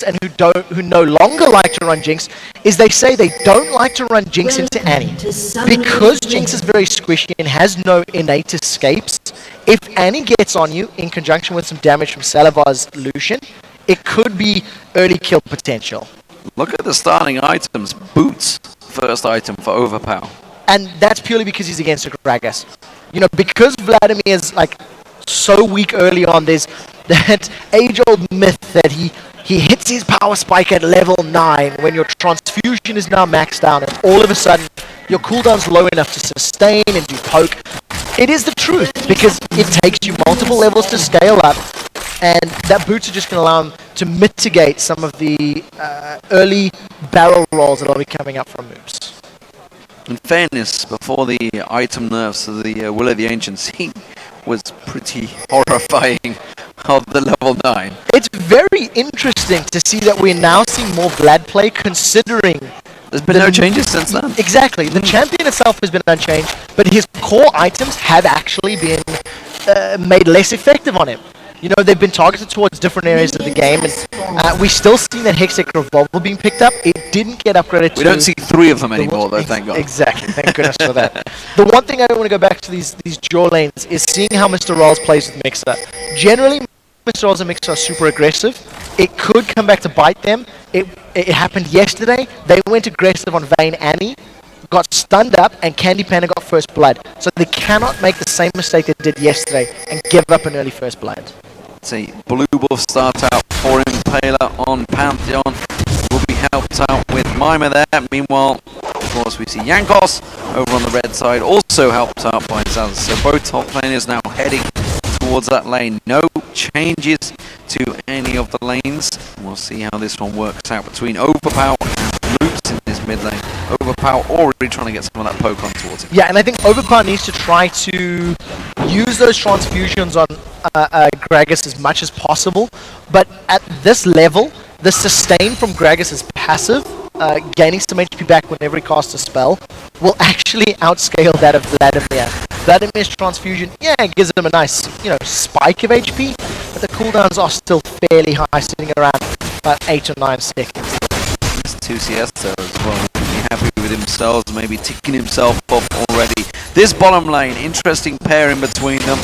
and who no longer like to run Jinx is they say they don't like to run Jinx into Annie. Because Jinx is very squishy and has no innate escapes, if Annie gets on you in conjunction with some damage from Salavar's Lucian, it could be early kill potential. Look at the starting items. Boots, first item for Overpower. And that's purely because he's against a Gragas. You know, because Vladimir is like so weak early on, there's that age-old myth that he hits his power spike at level 9 when your transfusion is now maxed out, and all of a sudden your cooldown's low enough to sustain and do poke. It is the truth, because it takes you multiple levels to scale up, and that boots are just going to allow him to mitigate some of the early barrel rolls that'll be coming up from moves. In fairness, before the item nerfs of the Will of the Ancients, he was pretty horrifying of the level 9. It's very interesting to see that we're now seeing more Vlad play, considering there's been no changes since then. Exactly. The champion itself has been unchanged, but his core items have actually been made less effective on him. You know, they've been targeted towards different areas of the game, and we still see that Hextech Revolver being picked up. It didn't get upgraded to... We don't see 3 of them anymore, though, thank God. Exactly, thank goodness for that. The one thing I don't want to go back to these jaw lanes is seeing how Mr. Rolls plays with Mixer. Generally, Mr. Rolls and Mixer are super aggressive. It could come back to bite them. It happened yesterday. They went aggressive on Vayne Annie, got stunned up, and Candy Panda got first blood. So they cannot make the same mistake they did yesterday and give up an early first blood. See, blue buff start out for Impaler on Pantheon. Will be helped out with Mima there. Meanwhile, of course, we see Yankos over on the red side, also helped out by Zaz. So both top laners now heading towards that lane. No changes to any of the lanes. We'll see how this one works out between Overpower and Loops in this mid lane. Overpower already trying to get some of that poke on towards him. Yeah, and I think Overpower needs to try to use those transfusions on Gragas as much as possible. But at this level, the sustain from Gragas is passive, gaining some HP back whenever he casts a spell, will actually outscale that of Vladimir. Vladimir's transfusion, yeah, it gives him a nice, you know, spike of HP, but the cooldowns are still fairly high, sitting around about 8 or 9 seconds. It's 2 CS though as well. Be happy with himself, maybe ticking himself up already. This bottom lane, interesting pair in between them.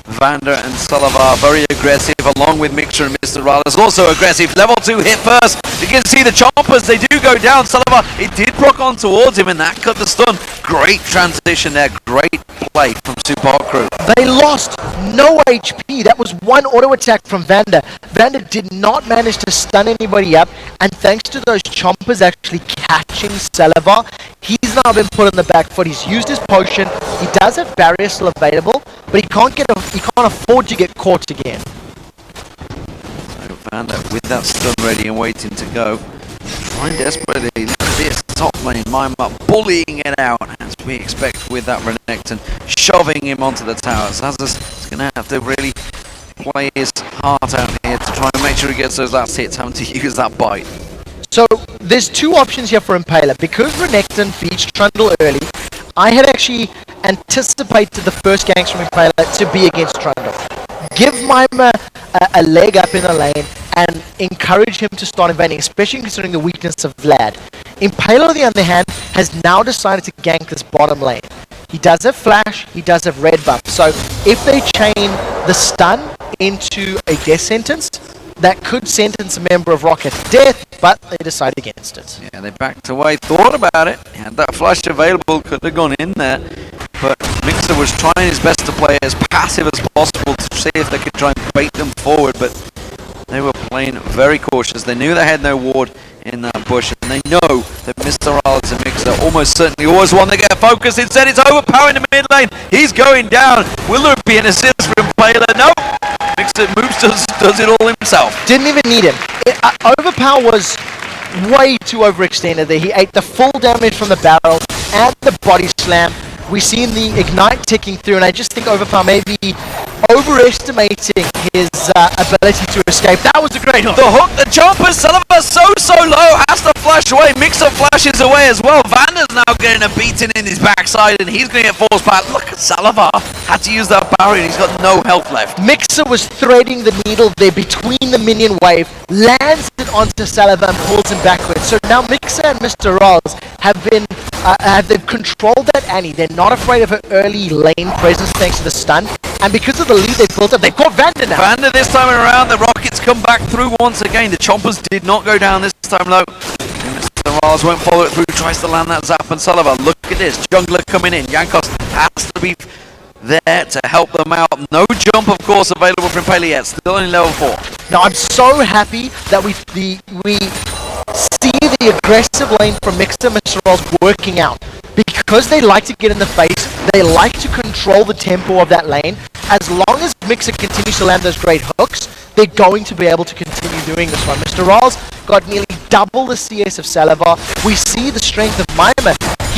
Vander and Salavar very aggressive, along with Mixer and Mr. Rales also aggressive. Level 2 hit first. You can see the chompers, they do go down. Salavar, it did proc on towards him and that cut the stun. Great transition there, great play from SUPA crew. They lost no HP. That was one auto attack from Vander. Vander did not manage to stun anybody up, and thanks to those chompers actually catching Salavar, he's now been put on the back foot. He's used his potion. He does have barrier still available, but he can't afford to get caught again. So Vander with that stun ready and waiting to go. Trying desperately. Look at this top lane. Mime up, bullying it out as we expect with that Renekton, shoving him onto the tower. Zazas is going to have to really play his heart out here to try and make sure he gets those last hits, having to use that bite. So there's 2 options here for Impaler. Because Renekton beats Trundle early, I had actually anticipated the first ganks from Impaler to be against Trundle. Give Mima a leg up in the lane and encourage him to start invading, especially considering the weakness of Vlad. Impaler, on the other hand, has now decided to gank this bottom lane. He does have flash, he does have red buff, so if they chain the stun into a death sentence, that could sentence a member of ROCCAT to death, but they decide against it. Yeah, they backed away, thought about it, had that flash available, could have gone in there, but Mixer was trying his best to play as passive as possible to see if they could try and bait them forward, but they were playing very cautious. They knew they had no ward in that bush, and they know that Mr. Rales and Mixer almost certainly always want to get focused. Instead, it's Overpower in the mid lane. He's going down. Will there be an assist for Impaler? Nope. Mixer moves, does it all himself. Didn't even need him. Overpower was way too overextended there. He ate the full damage from the barrel and the body slam. We've seen the Ignite ticking through, and I just think Overpower may be overestimating his ability to escape. That was a great hook. The hook, the jumper, Sullivan so low, has to fly flash away. Mixer flashes away as well. Vander's now getting a beating in his backside, and he's going to get forced back. Look at Salivar. Had to use that barrier, and he's got no health left. Mixer was threading the needle there between the minion wave, lands it onto Salivar and pulls him backwards. So now Mixer and Mr. Rolls they've controlled that Annie. They're not afraid of her early lane presence thanks to the stun. And because of the lead they've built up, they've caught Vander now. Vander this time around. The Rockets come back through once again. The Chompers did not go down this time though. Mr. Rolls won't follow it through. Tries to land that zap on Sullivan. Look at this. Jungler coming in. Jankos has to be there to help them out. No jump, of course, available from Impaler yet. Still only level 4. Now I'm so happy that we see the aggressive lane from Mixer and Mr. Rolls working out. Because they like to get in the face, they like to control the tempo of that lane. As long as Mixer continues to land those great hooks, they're going to be able to continue doing this one. Mr. Rolls got nearly double the CS of Salivar. We see the strength of Mima.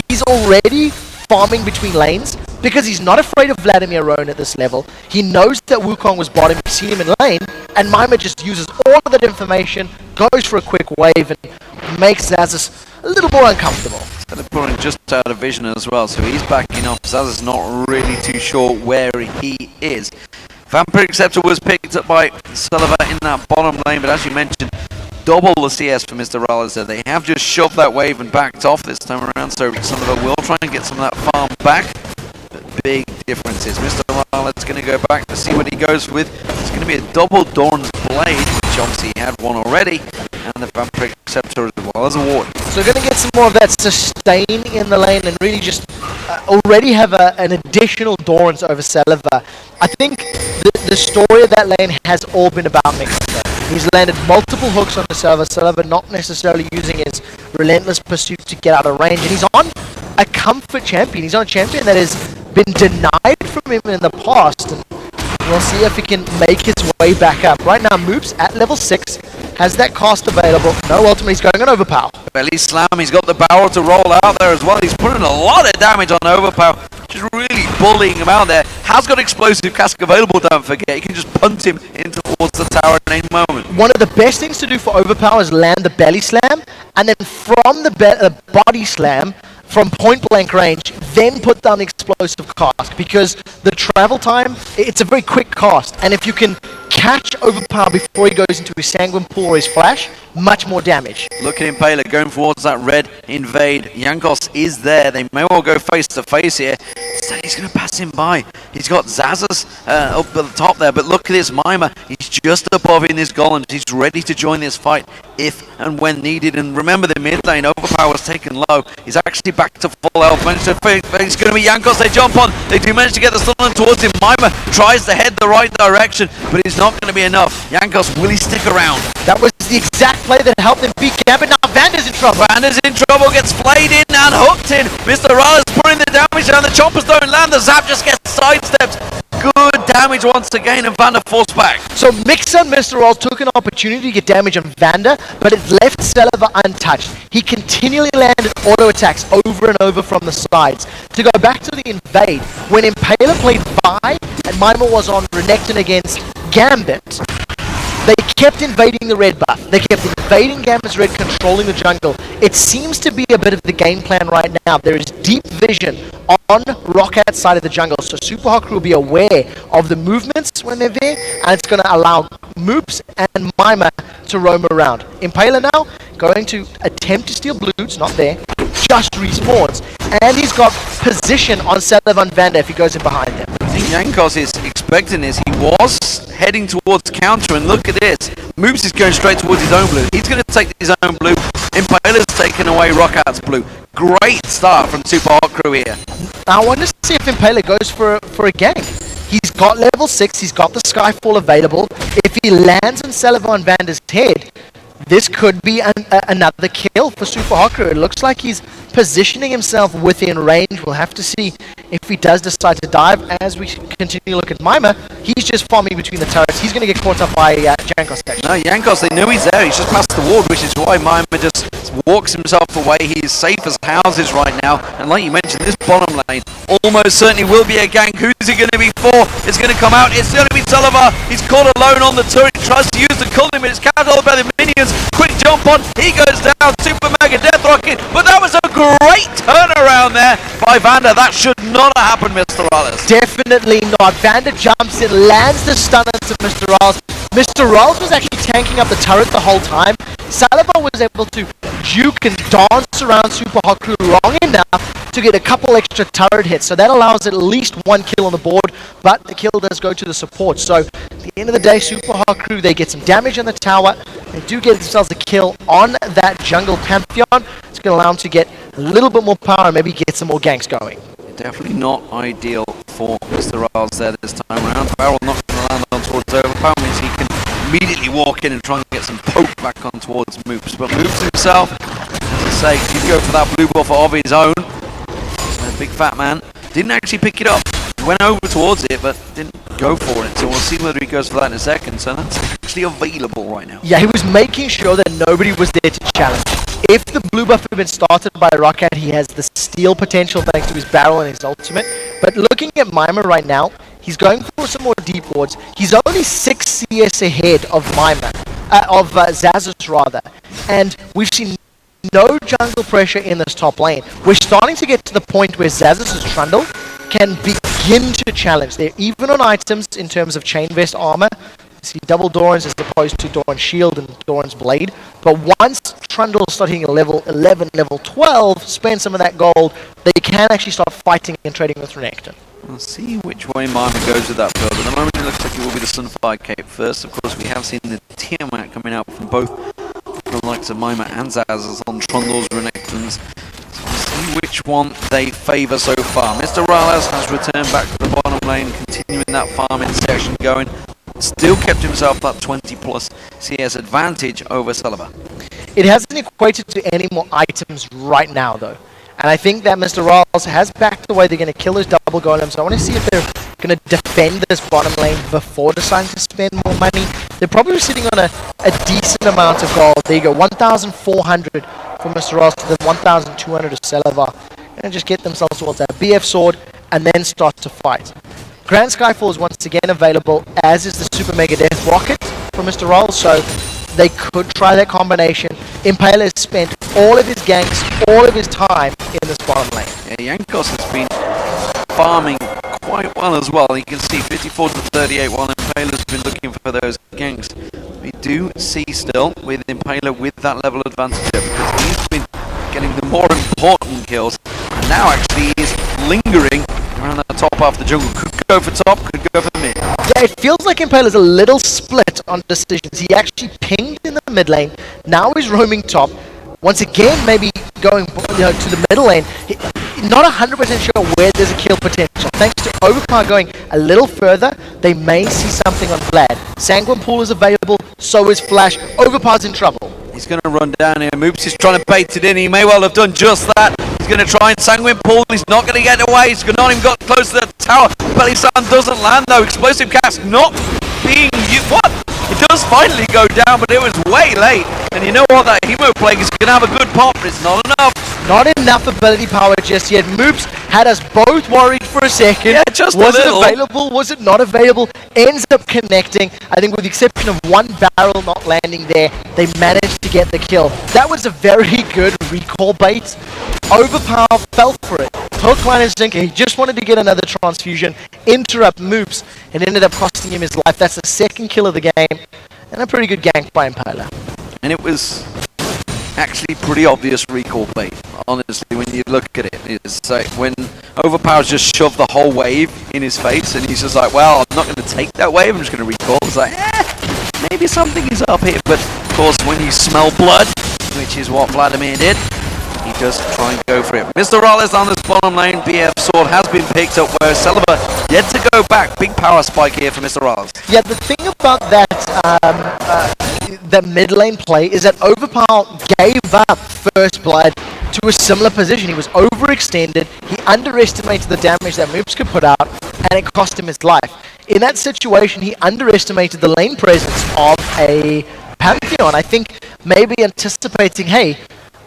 He's already farming between lanes because he's not afraid of Vladimir Roan at this level. He knows that Wukong was bottom, he's seen him in lane, and Mima just uses all of that information, goes for a quick wave, and makes Xaxus a little more uncomfortable. Teleporting just out of vision as well, so he's backing off. Xaxus not really too sure where he is. Vampiric Scepter was picked up by Sullivan in that bottom lane, but as you mentioned, double the CS for Mr. Rolls there. They have just shoved that wave and backed off this time around, so Sullivan will try and get some of that farm back. But big differences. Mr. Rolls is going to go back to see what he goes with. It's going to be a double Dawn's Blade, which obviously he had one already, and the Vampiric Scepter as well as a ward. So we're going to get some more of that sustain in the lane and really just already have an additional Dorans over Salivar. I think the story of that lane has all been about Mixer. He's landed multiple hooks on the Salivar, not necessarily using his relentless pursuit to get out of range. And he's on a comfort champion. He's on a champion that has been denied from him in the past. And we'll see if he can make his way back up. Right now, Moops at level 6. Has that cast available. No, ultimately he's going on Overpower. Belly slam, he's got the barrel to roll out there as well. He's putting a lot of damage on Overpower. Just really bullying him out there. Has got explosive cask available, don't forget. You can just punt him in towards the tower at any moment. One of the best things to do for Overpower is land the belly slam, and then from the body slam, from point blank range, then put down the explosive cast, because the travel time, it's a very quick cast, and if you can catch Overpower before he goes into his Sanguine Pool or his Flash, much more damage. Look at Impaler going towards that red invade. Jankos is there. They may well go face to face here. Instead, he's going to pass him by. He's got Xaxus up at the top there, but look at this Mima. He's just above in his golems. He's ready to join this fight if and when needed. And remember, the mid lane Overpower was taken low. He's actually back to full health. It's going to be Jankos. They jump on. They do manage to get the stun towards him. Mima tries to head the right direction, but it's not going to be enough. Jankos, will he stick around? That was the exact play that helped him beat Gambit. Now Vander's in trouble. Vander's in trouble, gets flayed in and hooked in. Mr. Rolls putting the damage down. The choppers don't land. The zap just gets sidestepped. Good damage once again, and Vander forced back. So Mixer and Mr. Rolls took an opportunity to get damage on Vander, but it left Salivar untouched. He continually landed auto attacks over and over from the sides. To go back to the invade, when Impaler played Vi and Mima was on Renekton against Gambit, they kept invading the red buff. They kept invading Gambit's red, controlling the jungle. It seems to be a bit of the game plan right now. There is deep vision on ROCCAT's side of the jungle, so Super Hawk will be aware of the movements when they're there, and it's going to allow Moops and Mima to roam around. Impaler now going to attempt to steal blue. It's not there. Just respawns. And he's got position on Salivar Vander if he goes in behind them. I think Jankos is expecting this. He was heading towards counter, and look at this. Moops is going straight towards his own blue. He's going to take his own blue. Impaler's taken away ROCCAT's blue. Great start from Super Hawk Crew here. I want to see if Impaler goes for a gang. He's got level 6, he's got the Skyfall available. If he lands on Salivar Vander's head, this could be another kill for Super Hawk Crew. It looks like he's positioning himself within range. We'll have to see if he does decide to dive. As we continue to look at Mima, he's just farming between the turrets. He's going to get caught up by Jankos. No, Jankos, they knew he's there. He's just past the ward, which is why Mima just walks himself away. He's safe as houses right now. And like you mentioned, this bottom lane almost certainly will be a gank. Who's it going to be for? It's going to come out. It's going to be Sullivan. He's caught alone on the turret. He tries to use the cooling, but it's captured by the minions. Quick jump on. He goes down. Superman Mega Death Rocket, but that was a great turnaround there by Vander. That should not have happened, Mr. Rallis. Definitely not. Vander jumps in, lands the stunner to Mr. Rallis. Mr. Rallis was actually tanking up the turret the whole time. Salazar was able to juke and dance around Super Hot Crew long enough to get a couple extra turret hits. So that allows at least one kill on the board, but the kill does go to the support. So at the end of the day, Super Hot Crew, they get some damage on the tower. They do get themselves a kill on that jungle Pantheon. It's going to allow them to get a little bit more power and maybe get some more ganks going. Definitely not ideal for Mr. Riles there this time around. Barrel not going to land on towards Overpower means he can immediately walk in and try and get some poke back on towards Moops. But Moops himself, as I say, did go for that blue buff of his own. A big fat man. Didn't actually pick it up. He went over towards it, but didn't go for it. So we'll see whether he goes for that in a second. So that's actually available right now. Yeah, he was making sure that nobody was there to challenge. If the blue buff had been started by ROCCAT, he has the steal potential thanks to his barrel and his ultimate. But looking at Mima right now, he's going for some more deep wards. He's only 6 CS ahead of Mima, of Xazus rather. And we've seen no jungle pressure in this top lane. We're starting to get to the point where Xazus' Trundle can begin to challenge. They're even on items in terms of chain vest armor. See double Doran's as opposed to Doran's shield and Doran's blade. But once Trundle start hitting a level 11, level 12, spend some of that gold, they can actually start fighting and trading with Renekton. We'll see which way Mima goes with that build. At the moment it looks like it will be the Sunfire Cape first. Of course we have seen the Tiamat coming out from both the likes of Mima and Xazus on Trundle's Renektons. So we'll see which one they favour so far. Mr. Rallis has returned back to the bottom lane, continuing that farming session going. Still kept himself that 20 plus CS advantage over Sullivan. It hasn't equated to any more items right now though. And I think that Mr. Rawls has backed the way they're going to kill his double golems. So I want to see if they're going to defend this bottom lane before deciding to spend more money. They're probably sitting on a decent amount of gold. There you go, 1,400 for Mr. Rawls to the 1,200 of Sullivan. And just get themselves towards that BF sword and then start to fight. Grand Skyfall is once again available, as is the Super Mega Death Rocket for Mr. Roll, so they could try that combination. Impaler has spent all of his ganks, all of his time in this bottom lane. Yeah, Yankos has been farming quite well as well. You can see 54 to 38 while Impaler's been looking for those ganks. We do see still with Impaler with that level of advantage because he's been getting the more important kills and now actually is lingering around the top half of the jungle. Could go for top, could go for mid. Yeah, it feels like Impaler's a little split on decisions. He actually pinged in the mid lane, now he's roaming top. Once again, maybe going to the middle lane. Not 100% sure where there's a kill potential. Thanks to Overpower going a little further, they may see something on Vlad. Sanguine Pool is available, so is Flash. Overpower's in trouble. He's going to run down here. Moops is trying to bait it in. He may well have done just that. He's going to try and Sanguine Pool. He's not going to get away. He's not even got close to the tower. Belly Slam doesn't land though. Explosive Cast not being used. What? It does finally go down, but it was way late. And you know what? That Hemo Plague is going to have a good pop, but it's not enough. Not enough ability power just yet. Moops had us both worried for a second. Yeah, just was a little. Was it available? Was it not available? Ends up connecting. I think with the exception of one barrel not landing there, they managed to get the kill. That was a very good recall bait. Overpower fell for it. Took Linus Zinker. He just wanted to get another transfusion, interrupt Moops, and ended up costing him his life. That's the second kill of the game, and a pretty good gank by Impaler. And it was actually pretty obvious recall bait, honestly, when you look at it. It's like when Overpower's just shoved the whole wave in his face, and he's just like, well, I'm not going to take that wave, I'm just going to recall. It's like, maybe something is up here. But, of course, when you smell blood, which is what Vladimir did, he does try and go for it. Mr. Rollis on this bottom lane. BF sword has been picked up, where Celeber yet to go back. Big power spike here for Mr. Rollis. Yeah, the thing about that the mid lane play is that Overpower gave up first blood to a similar position. He was overextended. He underestimated the damage that Moops could put out, and it cost him his life. In that situation, he underestimated the lane presence of a Pantheon. I think maybe anticipating, hey,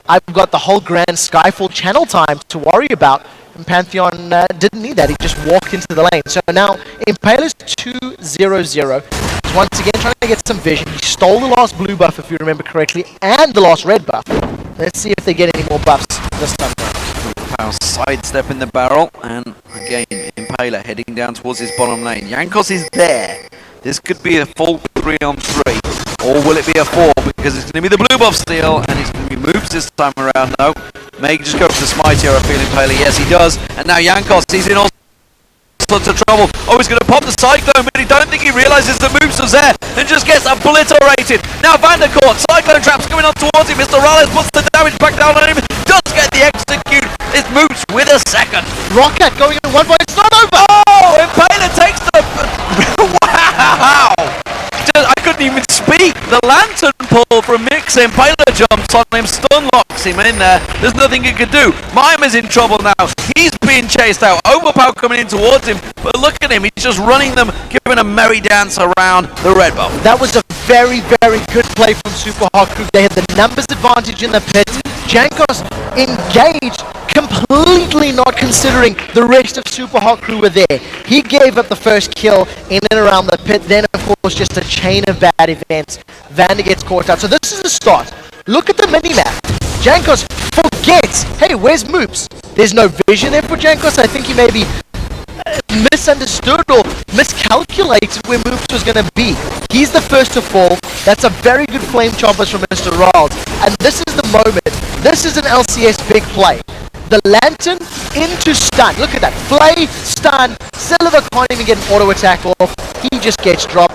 I've got the whole Grand Skyfall channel time to worry about, and Pantheon didn't need that. He just walked into the lane. So now, Impaler's 2-0-0. He's once again trying to get some vision. He stole the last blue buff, if you remember correctly, and the last red buff. Let's see if they get any more buffs this time. Power sidestep in the barrel, and again, Impaler heading down towards his bottom lane. Jankos is there. This could be a full 3-on-3, or will it be a 4? Because it's going to be the blue buff steal, and it's going to be moves this time around. No, May just go for the smite here, I feel Impaler. Yes, he does. And now Jankos, he's in all sorts of trouble. Oh, he's going to pop the Cyclone, but I don't think he realizes the moves was there, and just gets obliterated. Now Vandercourt, Cyclone traps coming on towards him. Mr. Rales puts the damage back down on him, does get the execute. It moves with a second. ROCCAT going in 1 point, it's not over! Oh, Impaler takes the... wow! I couldn't even speak. The lantern pull from Mix. Impaler jumps on him, stun locks him in there. There's nothing he can do. Mimer's in trouble now. He's being chased out. Overpower coming in towards him. But look at him. He's just running them, giving a merry dance around the red buff. That was a very, very good play from Super Hot Crew. They had the numbers advantage in the pit. Jankos engaged, completely not considering the rest of Super Hot Crew were there. He gave up the first kill in and around the pit, then of course just a chain of bad events. Vander gets caught out. So this is the start. Look at the minimap. Jankos forgets, hey, where's Moops? There's no vision there for Jankos. I think he maybe misunderstood or miscalculated where Moops was going to be. He's the first to fall. That's a very good flame choppers from Mr. Rawls. And this is the moment. This is an LCS big play. The lantern into stun. Look at that. Flay, stun. Silver can't even get an auto attack off. He just gets dropped.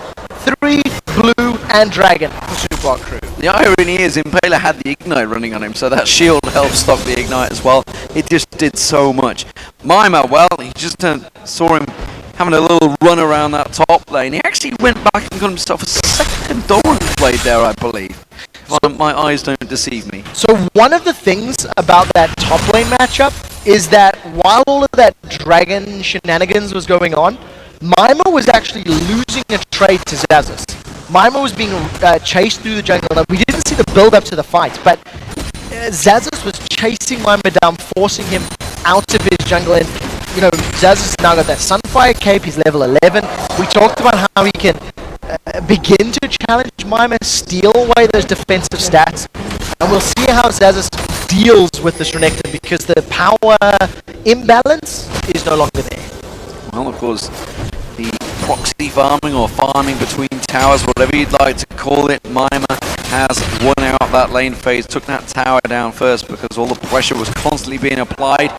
3 blue and dragon for Super Hot Crew. The irony is Impaler had the Ignite running on him, so that shield helped stop the Ignite as well. It just did so much. Mimer, well, he just saw him having a little run around that top lane. He actually went back and got himself a second Doran blade there, I believe. If my eyes don't deceive me. So one of the things about that top lane matchup is that while all of that dragon shenanigans was going on, Mimer was actually losing a trade to Zazus. Mimer was being chased through the jungle. Now, we didn't see the build up to the fight, but Zazus was chasing Mimer down, forcing him out of his jungle. And you know, Zazus now got that Sunfire cape. He's level 11. We talked about how he can begin to challenge Mimer, steal away those defensive stats, and we'll see how Zazus deals with this Renekton because the power imbalance is no longer there. Well, of course, the proxy farming or farming between towers, whatever you'd like to call it, Mimer has won out that lane phase, took that tower down first because all the pressure was constantly being applied.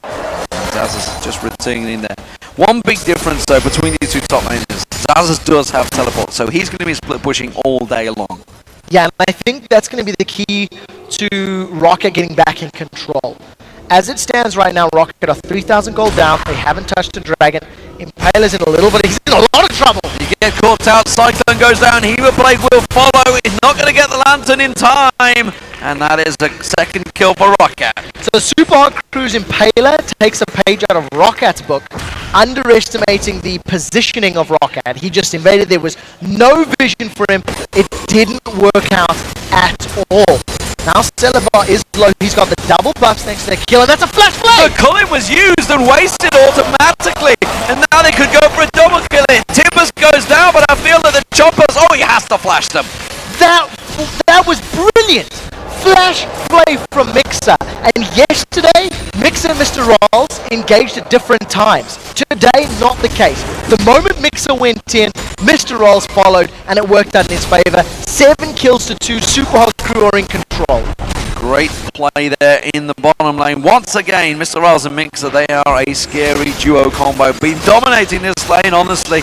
Zazus just returning in there. One big difference though between these two top laners, Zazus does have teleport, so he's going to be split pushing all day long. Yeah, and I think that's going to be the key to ROCCAT getting back in control. As it stands right now, ROCCAT are 3,000 gold down. They haven't touched a dragon. Impaler's in a little bit. He's in a lot of trouble. You get caught out. Cyclone goes down. Heaver Blade will follow. He's not going to get the lantern in time. And that is a second kill for ROCCAT. So Super Hot Crew's Impaler takes a page out of ROCCAT's book, underestimating the positioning of ROCCAT. He just invaded. There was no vision for him. It didn't work out at all. Now Celebar is low. He's got the double buffs next to the kill, and that's a flash play! The culling was used and wasted automatically, and now they could go for a double kill. Timbers goes down, but I feel that the choppers, oh, he has to flash them. That was brilliant! Flash play from Mixer, and yesterday, Mixer and Mr. Rawls engaged at different times. Today, not the case. The moment Mixer went in, Mr. Rawls followed, and it worked out in his favor. 7 kills to 2, Super Hot Crew are in control. Great play there in the bottom lane. Once again, Mr. Rawls and Mixer, they are a scary duo combo. Been dominating this lane, honestly.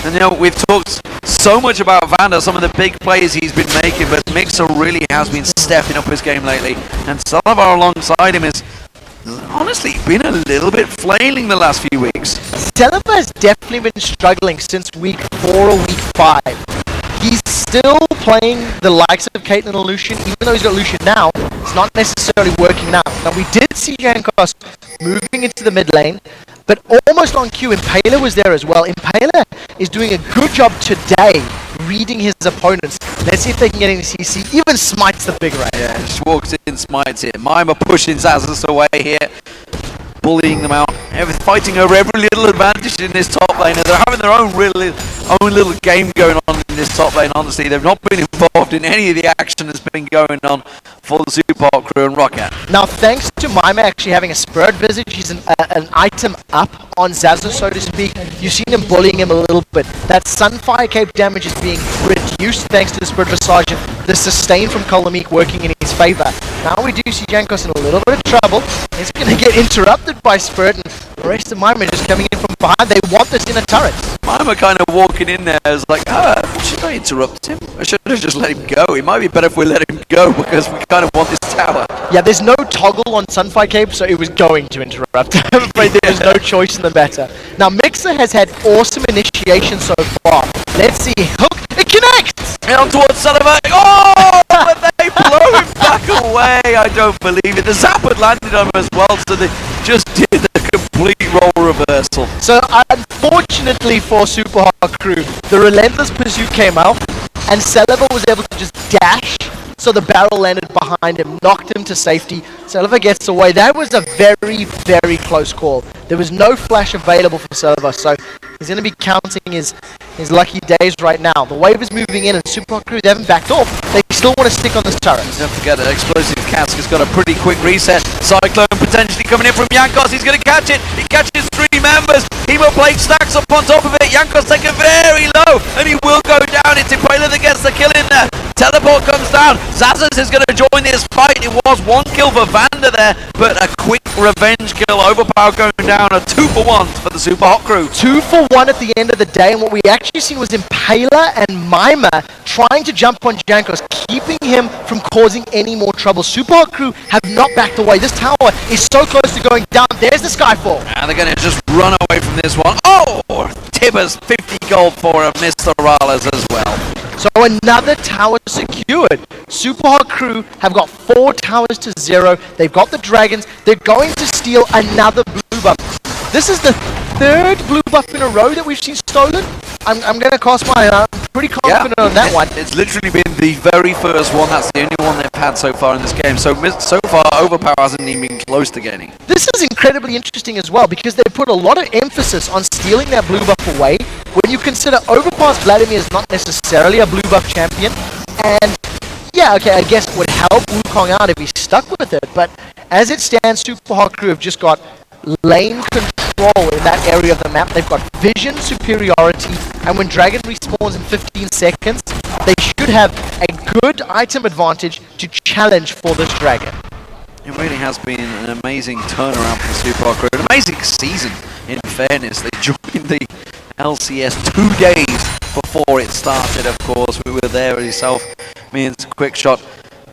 And you know, we've talked so much about Vander, some of the big plays he's been making, but Mixer really has been stepping up his game lately. And Salavar alongside him is honestly been a little bit flailing the last few weeks. Salavar has definitely been struggling since week 4 or week 5. He's still playing the likes of Caitlyn and Lucian, even though he's got Lucian now, it's not necessarily working out. Now we did see Jankos moving into the mid lane, but almost on cue, Impaler was there as well. Impaler is doing a good job today reading his opponents. Let's see if they can get any CC. Even smites the big right. Yeah, just walks in, smites it. Mimer pushing Zazus away here, bullying them out. fighting over every little advantage in this top lane. They're having their own little game going on in this top lane. Honestly, they've not been involved in any of the action that's been going on for the SUPA crew and ROCCAT. Now, thanks to Mima actually having a Spirit Visage, he's an item up on Zaza, so to speak. You've seen him bullying him a little bit. That Sunfire Cape damage is being reduced thanks to the Spirit Visage, the sustain from Kolomik working in his favor. Now we do see Jankos in a little bit of trouble. He's going to get interrupted by Spirit, and the rest of Mima just coming in from behind. They want this in a turret. Mima kind of walking in there is like, should I interrupt him? I should have just let him go. It might be better if we let him go because we kind of want this tower. Yeah, there's no toggle on Sunfire Cape, so it was going to interrupt. I'm afraid there was no choice in the matter. Now, Mixer has had awesome initiation so far. Let's see. Hook, it connects! Down towards Sullivan. Oh, but they blow him back away. I don't believe it. The zap had landed on him as well, so they just did the complete role reversal. So, unfortunately for SUPA crew, the relentless pursuit came out, and Celiva was able to just dash. So the barrel landed behind him, knocked him to safety. Celiva gets away. That was a very, very close call. There was no flash available for Celiva, so he's going to be counting his lucky days right now. The wave is moving in, and SUPA crew, they haven't backed off. They still want to stick on this turret. Don't forget that Explosive Cask has got a pretty quick reset. Cyclone potentially coming in from Jankos. He's going to catch it. He catches 3 members. Hemo Blade stacks up on top of it. Jankos taken very low, and he will go down. It's Impaler that gets the kill in there. Teleport comes down. Zazas is going to join this fight. It was 1 kill for Vander there, but a quick revenge kill. Overpower going down. A 2 for 1 for the SUPA crew. 2 for 1 at the end of the day, and what we actually seen was Impaler and Mima trying to jump on Jankos, keeping him from causing any more trouble. SUPA crew have not backed away. This tower is so close to going down. There's the Skyfall. And they're going to just run away from this one. Oh! Tibbers, 50 gold for him. Mr. Rales as well. So another tower secured. SUPA crew have got 4 towers to 0. They've got the dragons. They're going to steal another blue buff. This is the 3rd blue buff in a row that we've seen stolen. I'm going to cast my... I'm pretty confident on that one. It's literally been the very first one. That's the only one they've had so far in this game. So far, Overpower hasn't even been close to getting. This is incredibly interesting as well, because they put a lot of emphasis on stealing that blue buff away. When you consider Overpower's Vladimir is not necessarily a blue buff champion, and yeah, okay, I guess it would help Wukong out if he's stuck with it, but as it stands, SUPA crew have just got lane control in that area of the map. They've got vision superiority, and when Dragon respawns in 15 seconds, they should have a good item advantage to challenge for this Dragon. It really has been an amazing turnaround for SUPA crew. An amazing season, in fairness. They joined the LCS 2 days before it started, of course. We were there yourself, me and Quickshot,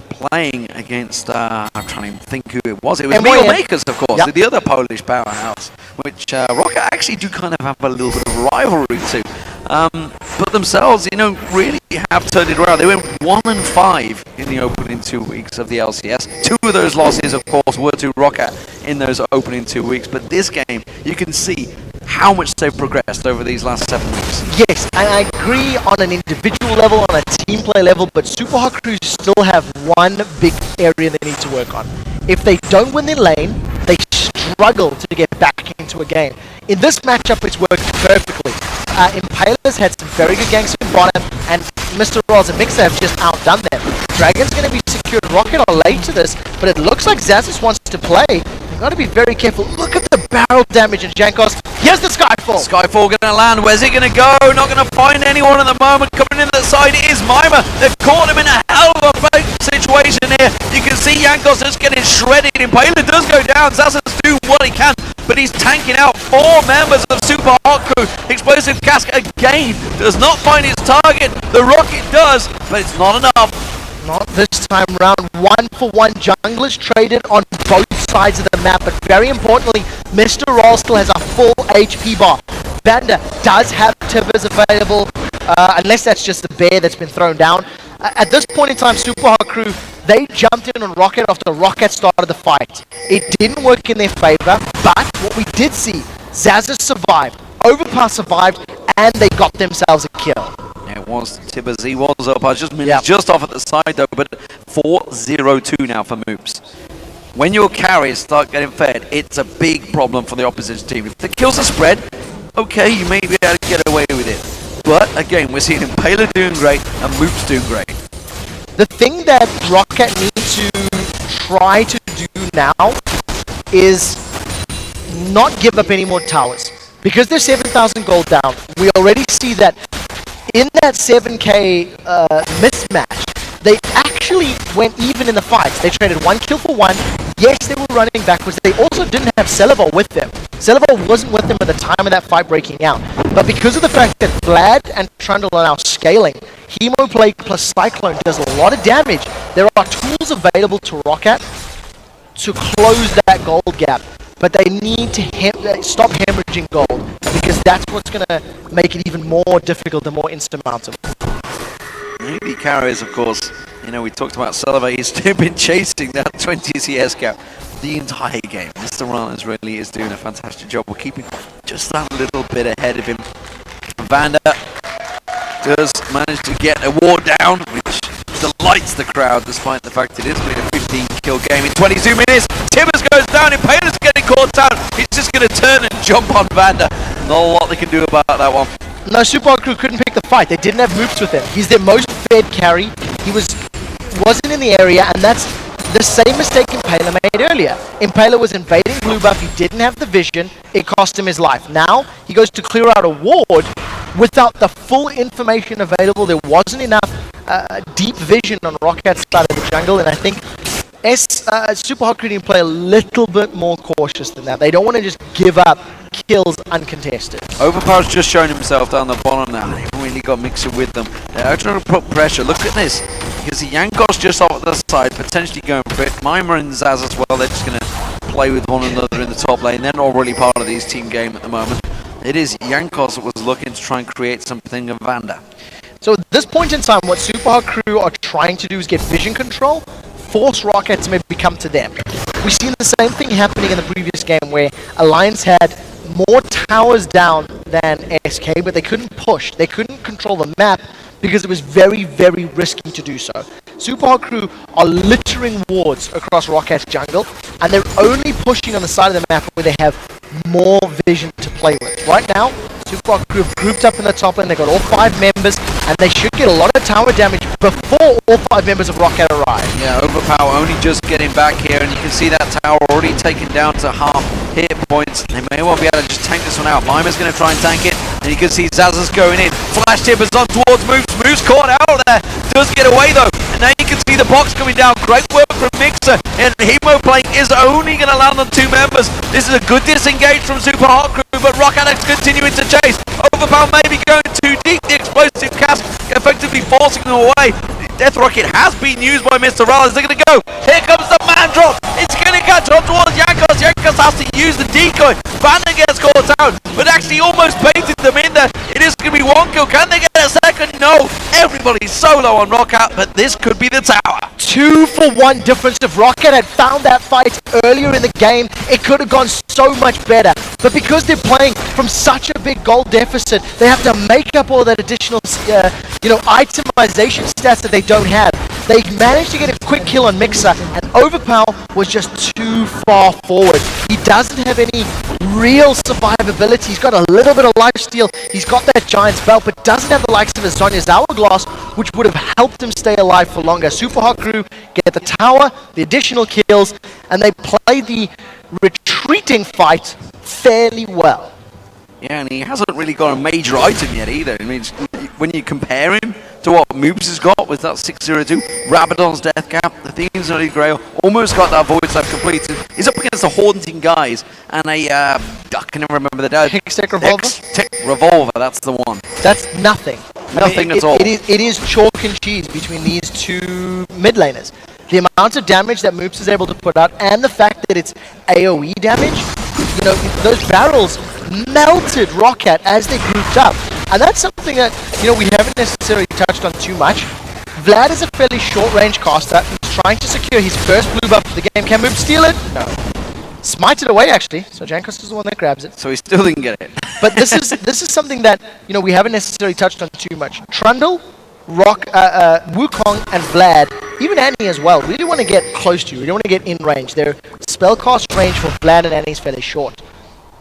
playing against, I'm trying to think who it was. It was Meal Makers, of course, the other Polish powerhouse, which ROCCAT actually do kind of have a little bit of rivalry to. But themselves, you know, really have turned it around. They went 1-5 in the opening 2 weeks of the LCS. 2 of those losses, of course, were to ROCCAT in those opening 2 weeks. But this game, you can see how much they've progressed over these last 7 weeks. Yes, and I agree on an individual level, on a team play level, but SUPA crew still have one big area they need to work on. If they don't win their lane, they struggle to get back into a game. In this matchup, it's worked perfectly. Impaler's had some very good ganks in bottom, and Mr. Rolls and Mixer have just outdone them. Dragon's going to be secured. ROCCAT are late to this, but it looks like Zazas wants to play. They've got to be very careful. Look at the barrel damage in Jankos. Here's the Skyfall. Skyfall going to land. Where's he going to go? Not going to find anyone at the moment. Coming in the side is Mima. They've caught him in a hell of a situation here. You can see Jankos just getting shredded. Impaler does go down. Zazas doing what he can, but he's tanking out 4 members of SUPA crew. Explosive Cask again does not find his target. The rocket does, but it's not enough. Not this time round. 1-for-1 junglers traded on both sides of the map, but very importantly, Mr. Roll still has a full HP bar. Vander does have Tibbers available, unless that's just the bear that's been thrown down. At this point in time, SUPA crew, they jumped in on ROCCAT after ROCCAT started the fight. It didn't work in their favor, but what we did see, Zazas survived, Overpass survived, and they got themselves a kill. Yeah, it was Tibbers. He was up. I just off at the side though, but 4-0-2 now for Moops. when your carries start getting fed, it's a big problem for the opposition team. If the kills are spread, okay, you may be able to get away with it. But again, we're seeing Impaler doing great and Moops doing great. The thing that ROCCAT needs to try to do now is not give up any more towers. Because they're 7,000 gold down, we already see that in that 7k mismatch, they actually went even in the fights. They traded 1 kill for 1. Yes, they were running backwards. They also didn't have Celevar with them. Celevar wasn't with them at the time of that fight breaking out. But because of the fact that Vlad and Trundle are now scaling, Hemoplague plus Cyclone does a lot of damage. There are tools available to ROCCAT to close that gold gap. But they need to stop hemorrhaging gold, because that's what's going to make it even more difficult and more insurmountable. Maybe carries, of course. You know, we talked about Celevar. He's still been chasing that 20 CS gap the entire game. Mr. Rollins really is doing a fantastic job. We're keeping just that little bit ahead of him. Vanda does manage to get a ward down, which delights the crowd, despite the fact it is going to be a 15-kill game in 22 minutes. Tibbers goes down, Impaler's getting caught out. He's just going to turn and jump on Vanda. Not a lot they can do about that one. No, SUPA crew couldn't pick the fight. They didn't have Moops with him. He's their most fed carry. He wasn't in the area, and that's the same mistake Impaler made earlier. Impaler was invading blue buff. He didn't have the vision. It cost him his life. Now he goes to clear out a ward without the full information available. There wasn't enough deep vision on ROCCAT's side of the jungle, and I think SUPA Hot Crew play a little bit more cautious than that. They don't want to just give up kills uncontested. Overpower's just shown himself down the bottom now. They haven't really got Mixer with them. They're trying to put pressure. Look at this. Because the Yankos just off the side, potentially going for it. Mima and Zaz as well. They're just going to play with one another in the top lane. They're not really part of this team game at the moment. It is Yankos that was looking to try and create something of Vanda. So at this point in time, what SUPA Hot Crew are trying to do is get vision control, force ROCCAT to maybe come to them. We've seen the same thing happening in the previous game where Alliance had more towers down than SK, but they couldn't push. They couldn't control the map because it was very, very risky to do so. SUPA Hot Crew are littering wards across ROCCAT's jungle, and they're only pushing on the side of the map where they have more vision to play with. Right now, SUPA Hot Crew have grouped up in the top lane. They've got all 5 members, and they should get a lot of tower damage before all 5 members of ROCCAT arrive. Yeah, Overpower only just getting back here, and you can see that tower already taken down to half hit points. They may well be able to just tank this one out. Mima's going to try and tank it, and you can see Zaz's going in. Flash Tippers on towards Moose. Moose caught out there. Does get away though, and now you can see the box coming down. Great work from Mixer, and Hemoplague is only going to land on 2 members. This is a good disengage from SUPA Hot Crew, but ROCCAT continuing to chase. Overpower maybe going too deep. The explosive cast effectively forcing them away. Death Rocket has been used by Mr. Rollins. They're going to go. Here comes the man drop. It's going to catch on towards Yankos. Yankos has to use the decoy. Vanda gets caught out, but actually almost baited them in there. It is going to be 1 kill. Can they get a second? No. Everybody's solo on ROCCAT, but this could be the tower. 2-for-1 difference. If ROCCAT had found that fight earlier in the game, it could have gone so much better. But because they're playing from such a big goal deficit, they have to make up all that additional, itemization stats that they don't have. They managed to get a quick kill on Mixer, and Overpower was just too far forward. He doesn't have any real survivability. He's got a little bit of lifesteal. He's got that Giant's Belt, but doesn't have the likes of his Zonya's Hourglass, which would have helped him stay alive for longer. SUPA Hot Crew get the tower, the additional kills, and they play the retreating fight fairly well. Yeah, and he hasn't really got a major item yet either. I mean, when you compare him to what Moops has got with that 602, Rabadon's Death Cap, the Thieves Holy Grail, almost got that Void Slap completed. He's up against the Haunting Guys and a, I can never remember the name. Hextech Revolver? Hextech Revolver, that's the one. That's nothing. Nothing at all. It is chalk and cheese between these 2 mid laners. The amount of damage that Moops is able to put out, and the fact that it's AoE damage, those barrels melted ROCCAT as they grouped up. And that's something that, we haven't necessarily touched on too much. Vlad is a fairly short-range caster. He's trying to secure his first blue buff of the game. Can Moops steal it? No. Smite it away, actually. So Jankos is the one that grabs it. So he still didn't get it. But this is something that, we haven't necessarily touched on too much. Trundle, Wukong and Vlad, even Annie as well, really want to get close to you. You don't want to get in range. Their spellcast range for Vlad and Annie is fairly short.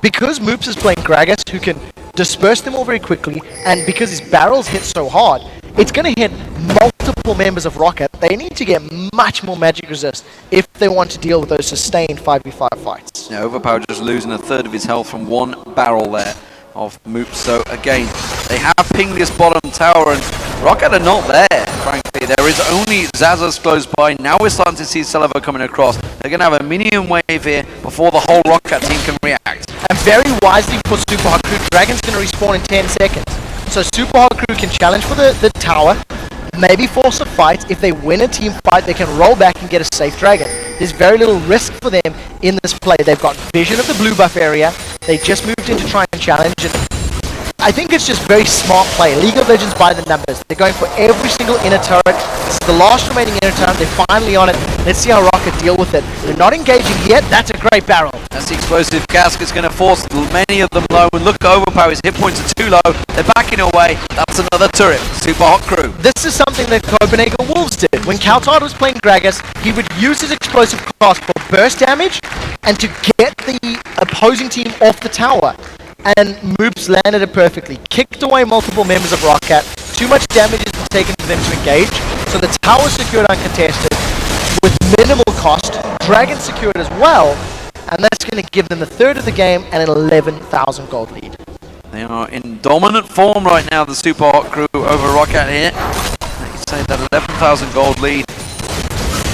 Because Moops is playing Gragas, who can disperse them all very quickly, and because his barrels hit so hard, it's going to hit multiple members of ROCCAT. They need to get much more magic resist if they want to deal with those sustained 5v5 fights. Yeah, Overpower just losing a third of his health from one barrel there of Moops. So again, they have pinged this bottom tower, and ROCCAT are not there, frankly. There is only Zazas close by. Now we're starting to see Celevo coming across. They're going to have a minion wave here before the whole ROCCAT team can react. And very wisely for Super Hot Crew, Dragon's going to respawn in 10 seconds. So Super Hot Crew can challenge for the tower, maybe force a fight. If they win a team fight, they can roll back and get a safe Dragon. There's very little risk for them in this play. They've got vision of the blue buff area. They just moved in to try and challenge, and I think it's just very smart play. League of Legends by the numbers. They're going for every single inner turret. This is the last remaining inner turret. They're finally on it. Let's see how ROCCAT deal with it. They're not engaging yet. That's a great barrel. That's the explosive casket's going to force many of them low. And look, Overpower, his hit points are too low. They're backing away. That's another turret. Super Hot Crew. This is something that Copenhagen Wolves did. When Kaltard was playing Gragas, he would use his explosive cast for burst damage and to get the opposing team off the tower. And Moops landed it perfectly. Kicked away multiple members of ROCCAT. Too much damage has been taken for them to engage. So the tower secured uncontested with minimal cost. Dragon secured as well. And that's going to give them the third of the game and an 11,000 gold lead. They are in dominant form right now, the Super Hot Crew over ROCCAT here. Like you say, that 11,000 gold lead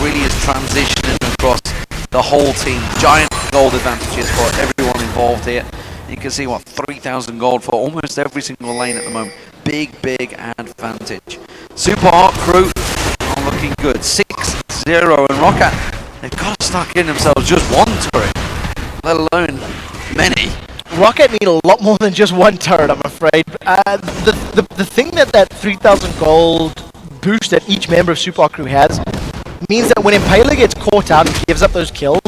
really is transitioning across the whole team. Giant gold advantages for everyone involved here. You can see, what, 3,000 gold for almost every single lane at the moment. Big advantage. Super Hot Crew are looking good. 6-0, and ROCCAT, they've got to start getting themselves just one turret, let alone many. ROCCAT need a lot more than just one turret, I'm afraid. The thing that 3,000 gold boost that each member of Super Hot Crew has means that when Impaler gets caught out and gives up those kills,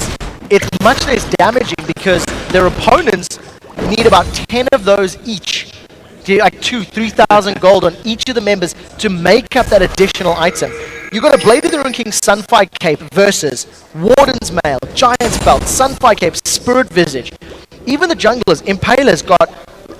it's much less damaging because their opponents need about 10 of those each. Like 3,000 gold on each of the members to make up that additional item. You got a Blade of the Rune King Sunfire Cape versus Warden's Mail, Giant's Belt, Sunfire Cape, Spirit Visage. Even the junglers, Impaler's got,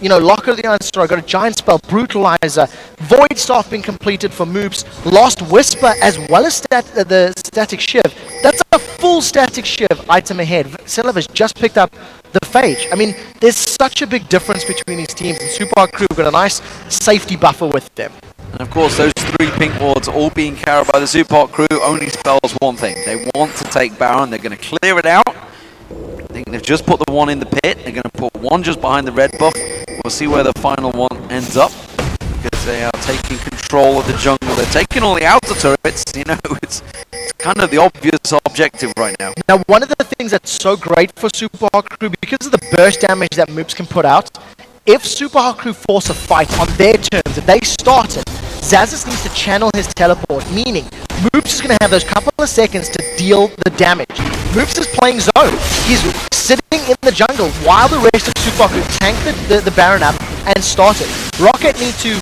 you know, Locker of the Iron Star, got a Giant Spell, Brutalizer, Void Staff being completed for Moops, Lost Whisper, as well as the Static Shiv. That's a full Static Shiv item ahead. Celevo's just picked up the Phage. I mean, there's such a big difference between these teams, and Super Hot Crew got a nice safety buffer with them. And of course, those three pink wards all being carried by the Super Hot Crew only spells one thing. They want to take Baron. They're going to clear it out. I think they've just put the one in the pit. They're going to put one just behind the red buff. We'll see where the final one ends up, because they are taking control of the jungle. They're taking all the outer turrets. You know, it's kind of the obvious objective right now. Now, one of the things that's so great for Super Hot Crew, because of the burst damage that Moops can put out, if Super Hot Crew force a fight on their terms, if they start it, Zazas needs to channel his teleport, meaning Moops is going to have those couple of seconds to deal the damage. Moops is playing zone. He's sitting in the jungle while the rest of Super Hot Crew tank the Baron up and start it. ROCCAT need to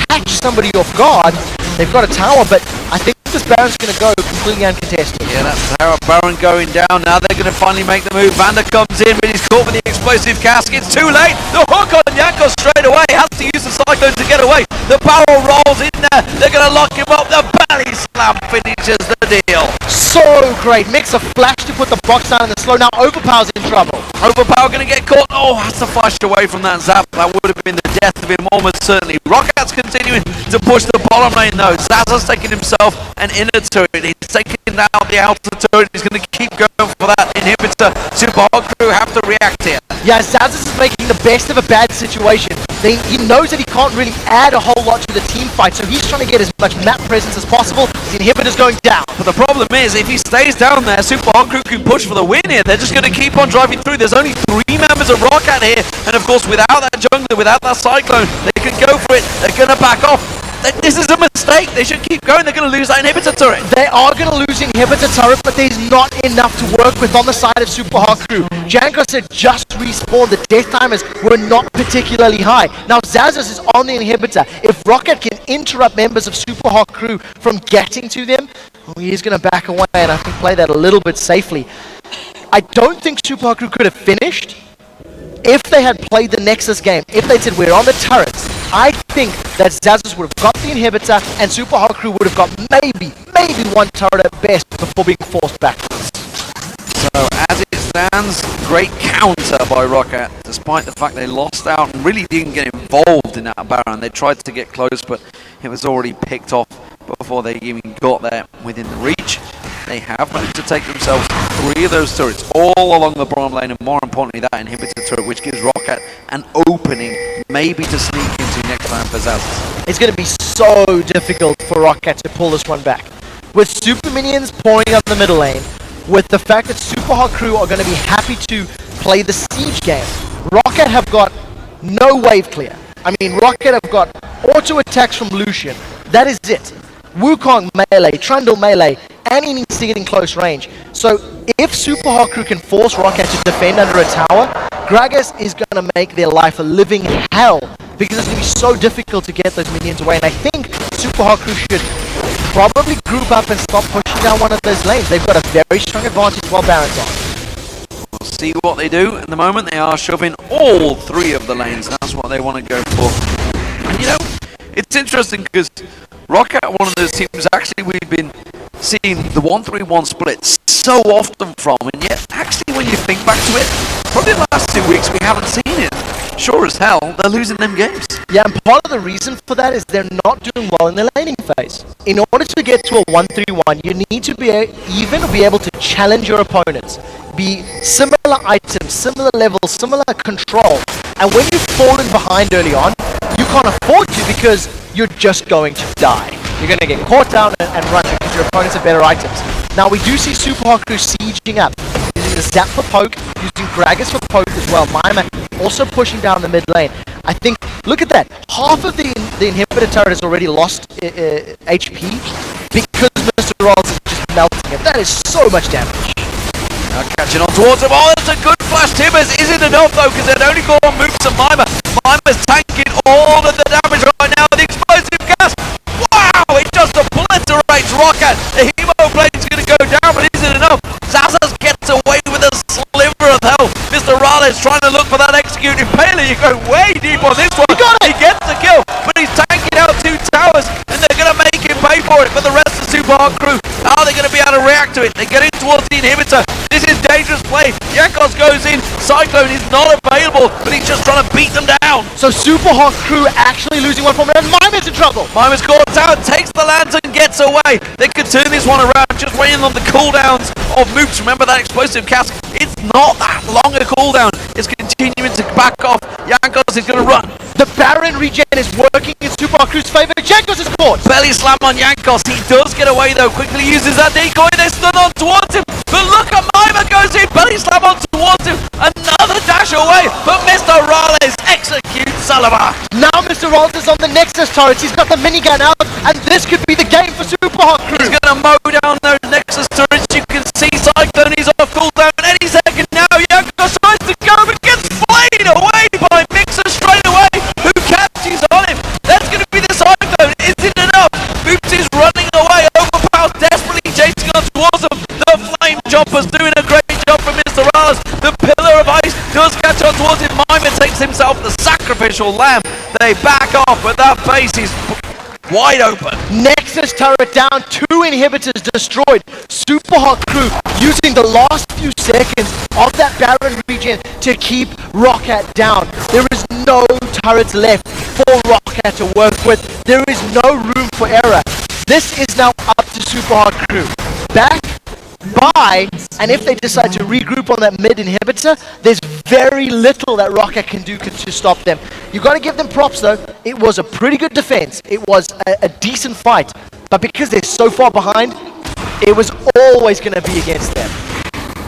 catch somebody off guard. They've got a tower, but I think this Baron's going to go completely uncontested. Yeah, that's Baron going down. Now they're going to finally make the move. Vander comes in, but he's caught with the explosive cask. It's too late. The hook on Yanko straight away. Has to use the Cyclone to get away. The barrel rolls in there. They're going to lock him up. The belly slam finishes the deal. So great. Makes a flash to put the box down in the slow. Now Overpower's in trouble. Overpower going to get caught. Oh, has to flash away from that zap. That would have been the death of him almost certainly. ROCCAT's continuing to push the bottom lane though. Zaza's taking himself an inner turret. He's taking out the outer turret. He's going to keep going for that inhibitor. Super Hot Crew have to react here. Yeah, Zazas is making the best of a bad situation. He knows that he can't really add a whole lot to the team fight, so he's trying to get as much map presence as possible. The inhibitor's going down. But the problem is, if he stays down there, Super Hot Crew can push for the win here. They're just going to keep on driving through. There's only 3 members of ROCCAT here, and of course, without that jungler, without that Cyclone, they can go for it. They're going to back off. This is a mistake. They should keep going. They're going to lose that inhibitor turret. They are going to lose inhibitor turret, but there's not enough to work with on the side of Super Hard Crew. Jankos had just respawned. The death timers were not particularly high. Now Zazas is on the inhibitor. If ROCCAT can interrupt members of Super Hard Crew from getting to them, he's going to back away and I think play that a little bit safely. I don't think Super Hard Crew could have finished if they had played the Nexus game. If they said, we're on the turrets, I think that Zazas would have got the inhibitor and Super Hard Crew would have got maybe one turret at best before being forced backwards. So as it stands, great counter by ROCCAT, despite the fact they lost out and really didn't get involved in that Baron. They tried to get close, but it was already picked off before they even got there within the reach. They have managed to take themselves 3 of those turrets all along the bottom lane, and more importantly that inhibitor turret, which gives ROCCAT an opening maybe to sneak into next time for Zazas. It's going to be so difficult for ROCCAT to pull this one back. With super minions pouring up the middle lane, with the fact that Super Hard Crew are going to be happy to play the siege game, ROCCAT have got no wave clear. I mean, ROCCAT have got auto attacks from Lucian. That is it. Wukong melee, Trundle melee, and he needs to get in close range. So if Super Hard Crew can force ROCCAT to defend under a tower, Gragas is going to make their life a living hell, because it's going to be so difficult to get those minions away. And I think Super Hard Crew should probably group up and stop pushing down one of those lanes. They've got a very strong advantage while Baron's on. We'll see what they do. At the moment they are shoving all 3 of the lanes. That's what they want to go for. And you know, it's interesting because ROCCAT, one of those teams actually we've been seeing the 1-3-1 split so often from, and yet actually when you think back to it, probably the last 2 weeks we haven't seen it. Sure as hell, they're losing them games. Yeah, and part of the reason for that is they're not doing well in the laning phase. In order to get to a 1-3-1, you need to be able to challenge your opponents. Be similar items, similar levels, similar control. And when you've fallen behind early on, you can't afford to, because you're just going to die. You're going to get caught down and run because your opponents have better items. Now we do see Super Hard Crew sieging up, using the Zap for poke, using Gragas for poke as well. Mima also pushing down the mid lane. I think, look at that, half of the inhibitor turret has already lost HP because Mr. Rolls is just melting it. That is so much damage. Now catching on towards him. Oh, that's a good flash. Timbers isn't enough though, because they'd only go on moves to Mima. Mima's tanking all of the damage right now with the explosive gas. Wow, it just obliterates ROCCAT. The Hemo blade's going to go down, but isn't enough. Zazas gets away with a sliver of health. Mr. Raleigh trying to look for that executed payload. You go way deep on this one. He gets the kill, but he's tanking out 2 towers, and they're going to make him pay for it. But the rest of the Super Hard Crew, how are they going to be able to react to it? They get in towards the inhibitor. This is dangerous play. Jankos goes in. Cyclone is not available, but he's just trying to beat them down. So Super Hard Crew actually losing one from it, and Mima's in trouble. Mima's caught out, takes the lantern, gets away. They could turn this one around, just waiting on the cooldowns of moops. Remember that explosive cast? It's not that long a cooldown. It's continuing to back off. Jankos is going to run. The Baron regen is working in Super Hard Crew's favor. Jankos is caught. Belly slam on Jankos. He does get away though. Quickly uses that decoy. They stun on towards him. But look at Mima goes in. Belly slam on towards him. Another dash away. But Mr. Raleigh executes Salama. Now Mr. Rolls is on the Nexus turrets. He's got the minigun out, and this could be the game for Super Hard Crew. He's going to mow down those Nexus turrets. You can see Cyclone is off cooldown any second now. Jankos tries to go, but gets flayed away by Mixer straight away. Who catches on him? That's going to be the Cyclone. Isn't enough. Moops is running away. Overpowered, desperately chasing on towards him. The Flame Chopper's doing a great job for Mr. Raleigh. The Pillar of Ice does catch on towards him. Mima takes himself the sacrificial lamb. They back off, but that base is wide open. Nexus turret down, 2 inhibitors destroyed. Super Hard Crew using the last few seconds of that Baron regen to keep ROCCAT down. There is no turrets left for ROCCAT to work with. There is no room for error. This is now up to Super Hard Crew. Back, buy, and if they decide to regroup on that mid inhibitor, there's very little that ROCCAT can do to stop them. You got to give them props though. It was a pretty good defense. It was a decent fight, but because they're so far behind, it was always going to be against them.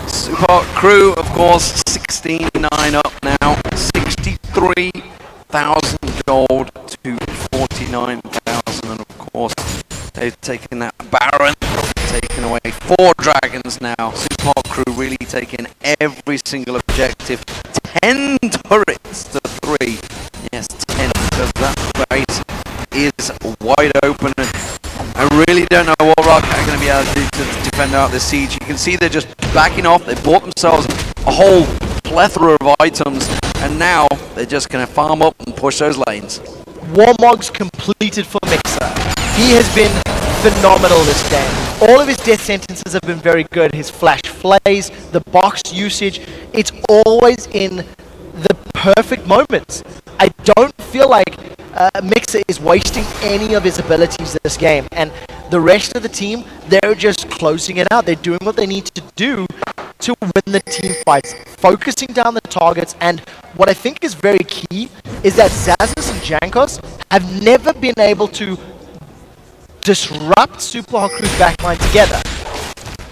Super Crew, of course, 16-9 up now, 63,000 gold to 49,000. course, they've taken that Baron, taken away 4 dragons now. Super Hot Crew really taking every single objective. 10 turrets to 3. Yes, 10, because that base is wide open. And I really don't know what ROCCAT are going to be able to do to defend out this siege. You can see they're just backing off. They bought themselves a whole plethora of items, and now they're just going to farm up and push those lanes. Warmog's completed for Mixer. He has been phenomenal this game. All of his death sentences have been very good. His flash flays, the box usage, it's always in the perfect moments. I don't feel like Mixer is wasting any of his abilities this game, and the rest of the team, they're just closing it out. They're doing what they need to do to win the team fights, focusing down the targets. And what I think is very key is that Zazas and Jankos have never been able to disrupt Super Hot Crew's backline together.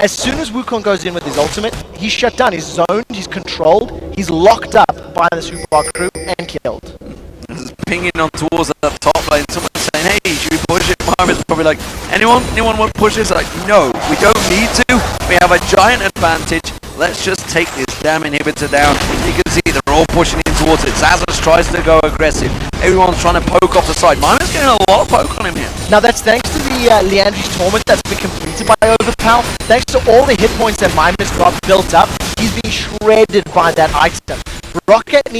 As soon as Wukong goes in with his ultimate, he's shut down, he's zoned, he's controlled, he's locked up by the Super Hot Crew and killed. This is pinging on towards that top lane. Someone's saying, hey, should we push it? Marvin's probably like, anyone want to push this? Like, no, we don't need to. We have a giant advantage. Let's just take this damn inhibitor down. You can see they're all pushing in towards it. Zazas tries to go aggressive. Everyone's trying to poke off the side. Marvin's getting a lot of poke on him here. Now that's thanks to the Leandri's Torment that's been completed by Overpower. Thanks to all the hit points that Mimus got built up, he's being shredded by that item. ROCCAT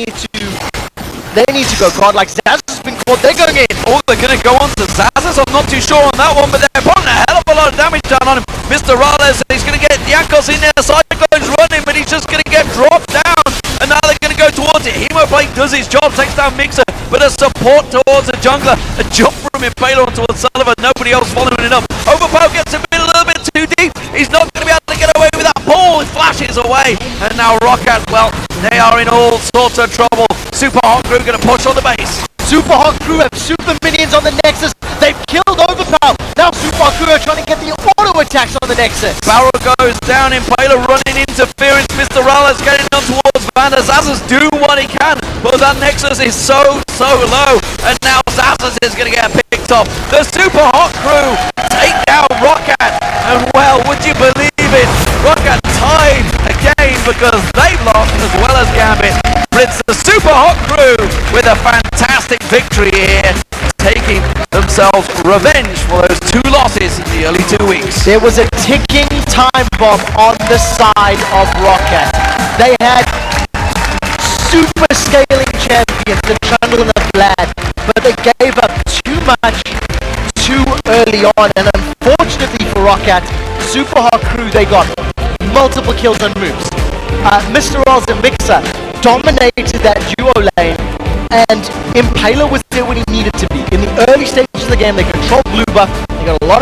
they need to go godlike. Zazas has been caught, they're going in. Oh, they're going to go on to Zazas. I'm not too sure on that one, but they're putting a hell of a lot of damage down on him. Mr. Rales, he's going to get Yankos in there. Cyclone's running, but he's just going to get dropped down. And now they're going to go towards it. Hemoplate does his job, takes down Mixer, but a support towards a jungler. A jump from Impaler towards Sullivan. Nobody else following it up. Overpower gets a little bit too deep. He's not going to be able to get away with that ball. It flashes away. And now ROCCAT, well, they are in all sorts of trouble. Super Hot Crew going to push on the base. Super Hot Crew have super minions on the Nexus. They've killed Overpower. Now Super Hot Crew are trying to get the auto attacks on the Nexus. Barrel goes down. Impaler running interference. Mr. Rales getting on towards Vander. Zazas doing what he can, but that Nexus is so low. And now Zazas is going to get picked off. The Super Hot Crew take down ROCCAT. And well, would you believe it? ROCCAT tied again because they've lost as well as Gambit. But it's the Super Hot Crew with a fantastic victory here, taking themselves revenge for those 2 losses in the early 2 weeks. There was a ticking time bomb on the side of ROCCAT. They had super scaling champions, the Trundle and the Vlad, but they gave up too much too early on, and unfortunately for ROCCAT, Super Hot Crew, they got multiple kills on moves. Mr. Rolls and Mixer dominated that duo lane, and Impaler was there when he needed to be. In the early stages of the game, they controlled blue buff, they got a lot